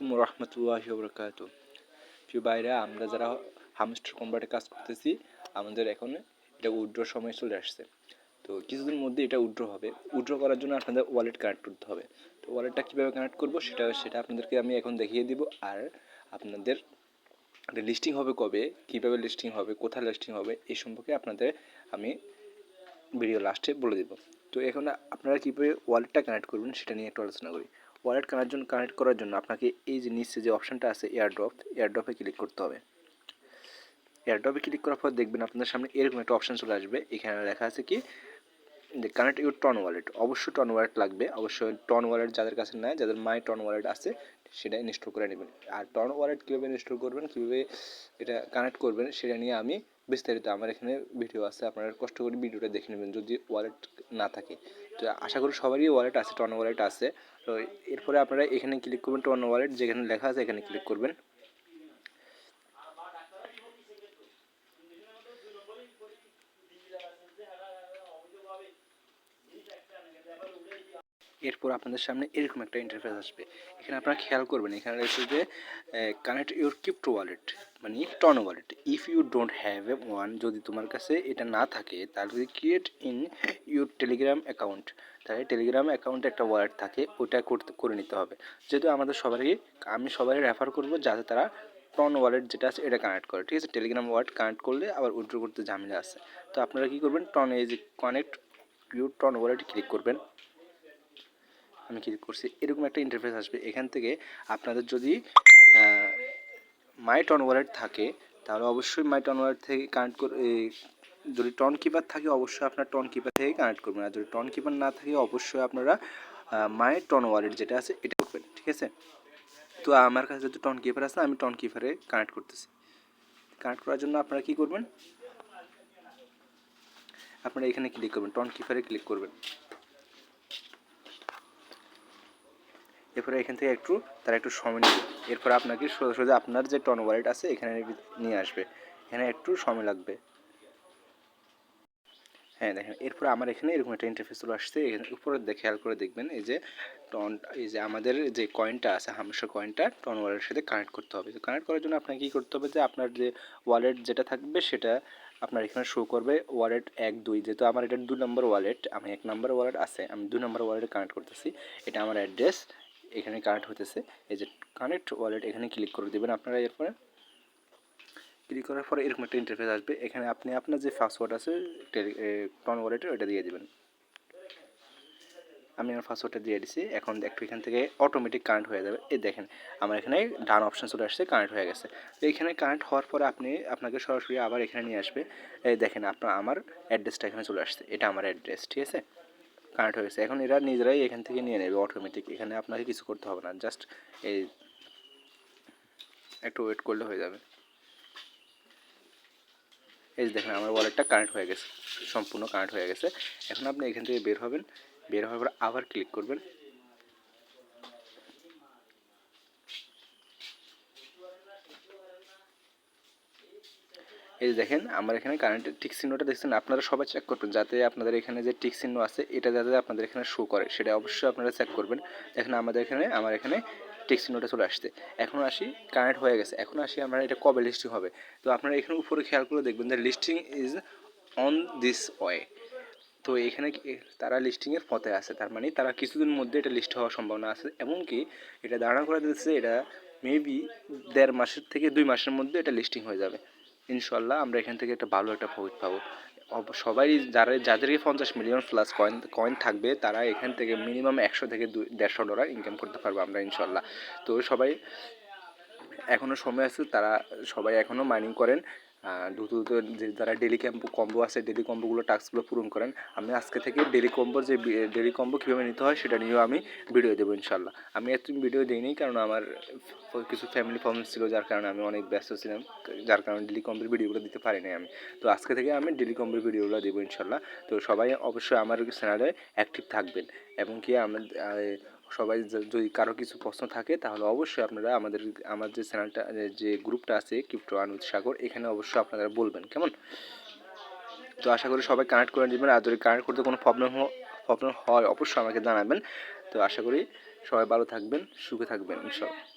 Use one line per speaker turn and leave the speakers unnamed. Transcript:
আলাইকুম রহমতুল্লাহি ওয়া বারাকাতুহু। প্রিয় ভাইরা, আমরা যারা হামস্টার কনভার্টে কাজ করতেছি, আমাদের এখন এটা উইথড্রর সময় চলে আসছে। তো কিছুদিন মধ্যে এটা উইথড্র হবে। উইথড্র করার জন্য আপনাদের ওয়ালেট কানেক্ট করতে হবে। তো ওয়ালেটটা কীভাবে কানেক্ট করবো সেটা আপনাদেরকে আমি এখন দেখিয়ে দিব। আর আপনাদের একটা লিস্টিং হবে কবে, কীভাবে লিস্টিং হবে, কোথায় লিস্টিং হবে, এই সম্পর্কে আপনাদের আমি ভিডিও লাস্টে বলে দেব। তো এখন আপনারা কীভাবে ওয়ালেটটা কানেক্ট করবেন সেটা নিয়ে একটু আলোচনা করি। ওয়ালেট কানেক্ট করার জন্য আপনাকে এই যে নিচে যে অপশানটা আছে এয়ারড্রপে ক্লিক করতে হবে। এয়ারড্রপে ক্লিক করার পর দেখবেন আপনাদের সামনে এরকম একটা অপশান চলে আসবে। এখানে লেখা আছে কি যে কানেক্ট ইউর টন ওয়ালেট। অবশ্যই টন ওয়ালেট লাগবে। অবশ্যই টন ওয়ালেট যাদের কাছে নেয়, যাদের মাই টন ওয়ালেট আছে সেটা ইনস্টল করে নেবেন। আর টন ওয়ালেট কীভাবে ইনস্টল করবেন, কীভাবে এটা কানেক্ট করবেন সেটা নিয়ে আমি বিস্তারিত আমার এখানে ভিডিও আছে, আপনারা কষ্ট করে ভিডিওটা দেখে নেবেন যদি ওয়ালেট না থাকে। তো আশা করি সবারই ওয়ালেট আছে, টন ওয়ালেট আছে। তো এরপরে আপনারা এখানে ক্লিক করবেন, টন ওয়ালেট যেখানে লেখা আছে এখানে ক্লিক করবেন। এরপর আপনাদের সামনে এরকম একটা ইন্টারফেস আসবে। এখানে আপনারা খেয়াল করবেন, এখানে রয়েছে যে কানেক্ট ইউর ক্রিপ্টো ওয়ালেট, মানে TON wallet. If you don't have a one, যদি তোমার কাছে এটা না থাকে তাহলে create in your Telegram account, তাহলে টেলিগ্রাম অ্যাকাউন্টে একটা ওয়ালেট থাকে, ওইটা করে নিতে হবে। যেহেতু আমাদের আমি সবারই রেফার করবো যাতে তারা টন ওয়ালেট যেটা আছে এটা কানেক্ট করে, ঠিক আছে। টেলিগ্রাম ওয়ালেট কানেক্ট করলে আবার উইথড্র করতে ঝামেলা আছে। তো আপনারা কী করবেন, এই যে connect your TON wallet click করবেন। আমি ক্লিক করছি, এরকম একটা ইন্টারফেস আসবে। এখান থেকে আপনাদের যদি মাই টন ওয়ালেট থাকে তাহলে অবশ্যই মাই টন ওয়ালেট থেকে কানেক্ট করে, যদি টন কিপার থাকে অবশ্যই আপনার টন কিপার থেকে কানেক্ট করবেন। আর যদি টন কিপার না থাকে অবশ্যই আপনারা মাই টন ওয়ালেট যেটা আছে এটা করবেন, ঠিক আছে। তো আমার কাছে যেহেতু টন কিপার আছে আমি টন কিপারে কানেক্ট করতেছি। কানেক্ট করার জন্য আপনারা কী করবেন, আপনারা এখানে ক্লিক করবেন, টন কিপারে ক্লিক করবেন। এরপরে এখান থেকে তারা একটু সময় নেবে। এরপর আপনাকে সোজা আপনার যে টন ওয়ালেট আছে এখানে নিয়ে আসবে। এখানে একটু সময় লাগবে। হ্যাঁ দেখেন, এরপর আমার এখানে এরকম একটা ইন্টারফেস চলে আসছে। এখানে উপরে খেয়াল করে দেখবেন এই যে আমাদের যে কয়েনটা আছে, হামস্টার কয়েনটা টন ওয়ালেটের সাথে কানেক্ট করতে হবে। তো কানেক্ট করার জন্য আপনাকে কী করতে হবে, যে আপনার যে ওয়ালেট যেটা থাকবে সেটা আপনার এখানে শো করবে ওয়ালেট 1 2। যেহেতু আমার এটা 2 নম্বর ওয়ালেট, আমি 1 নম্বর ওয়ালেট আছে, আমি 2 নম্বর ওয়ালেটে কানেক্ট করতেছি। এটা আমার অ্যাড্রেস, এখানে কানেক্ট হতেছে। এই যে কানেক্ট ওয়ালেট এখানে ক্লিক করে দেবেন আপনারা। এরপরে ক্লিক করার পরে এরকম একটা ইন্টারফেস আসবে। এখানে আপনি আপনার যে পাসওয়ার্ড আছে টন ওয়ালেটের ওইটা দিয়ে দেবেন। আমি আমার পাসওয়ার্ডটা দিয়ে দিছি। এখন একটু এখান থেকে অটোমেটিক কানেক্ট হয়ে যাবে। এই দেখেন আমার এখানে ডান অপশন চলে আসছে, কানেক্ট হয়ে গেছে। তো এখানে কানেক্ট হওয়ার পরে আপনাকে সরাসরি আবার এখানে নিয়ে আসবে। এই দেখেন আমার অ্যাড্রেসটা এখানে চলে আসছে, এটা আমার অ্যাড্রেস, ঠিক আছে। কানেক্ট হয়ে গেছে। এখন এরা নিজেরাই এখান থেকে নিয়ে নেবে অটোমেটিক, এখানে আপনাকে কিছু করতে হবে না, জাস্ট এই একটু ওয়েট করলে হয়ে যাবে। এই যে দেখেন আমার ওয়ালেটটা কানেক্ট হয়ে গেছে, সম্পূর্ণ কানেক্ট হয়ে গেছে। এখন আপনি এখান থেকে বের হবেন, বের হওয়ার পর আবার ক্লিক করবেন। এই যে দেখেন আমার এখানে কারেন্টের টিক চিহ্নটা দেখছেন, আপনারা সবাই চেক করবেন যাতে আপনাদের এখানে যে টিক চিহ্ন আছে এটা যাতে আপনাদের এখানে শো করে, সেটা অবশ্যই আপনারা চেক করবেন। দেখেন আমার এখানে টিক চিহ্নটা চলে আসছে। এখন আসি, কানেক্ট হয়ে গেছে। এখন আসি আমরা এটা কবে লিস্টিং হবে। তো আপনারা এখানে উপরে খেয়াল করে দেখবেন যে listing is on this way. তো এখানে তারা লিস্টিংয়ের পথে আছে, তার মানে তারা কিছুদিন মধ্যে এটা লিস্ট হওয়ার সম্ভাবনা আছে। এমনকি এটা ধারণা করা যাচ্ছে এটা মেবি 1.5 মাসের থেকে 2 মাসের মধ্যে এটা লিস্টিং হয়ে যাবে। ইনশাল্লাহ আমরা এখান থেকে একটা ভালো একটা প্রফিট পাবো। সবাই যাদেরকে 50 মিলিয়ন প্লাস কয়েন থাকবে তারা এখান থেকে মিনিমাম 100 থেকে $150 ইনকাম করতে পারবো আমরা ইনশাল্লাহ। তো সবাই এখনও সময় আছে, তারা সবাই এখনও মাইনিং করেন। দ্রুত যে যারা ডেলি কম্বো আছে ডেলি কম্বোগুলো টাস্কগুলো পূরণ করেন। আমি আজকে থেকে ডেলি কম্বো কীভাবে নিতে হয় সেটা নিয়েও আমি ভিডিও দেবো ইনশাল্লাহ। আমি এত ভিডিও দিইনি কারণ আমার কিছু ফ্যামিলি প্রবলেম ছিল, যার কারণে আমি অনেক ব্যস্ত ছিলাম, যার কারণে ডেলি কম্বোর ভিডিওগুলো দিতে পারিনি আমি। তো আজকে থেকে আমি ডেলি কম্বোর ভিডিওগুলো দেবো ইনশাল্লাহ। তো সবাই অবশ্যই আমার চ্যানেলে অ্যাক্টিভ থাকবেন এবং কি সবাই যদি কারো কিছু প্রশ্ন থাকে তাহলে অবশ্যই আপনারা আমার যে চ্যানেলটা যে গ্রুপটা আছে ক্রিপ্টো আর্ন উইথ সাগর, এখানে অবশ্যই আপনারা বলবেন, কেমন। তো আশা করি সবাই কানেক্ট করে নেবেন। আর যদি কানেক্ট করতে কোনো প্রবলেম হয় অবশ্যই আমাকে জানাবেন। তো আশা করি সবাই ভালো থাকবেন, সুখে থাকবেন ইনশাআল্লাহ।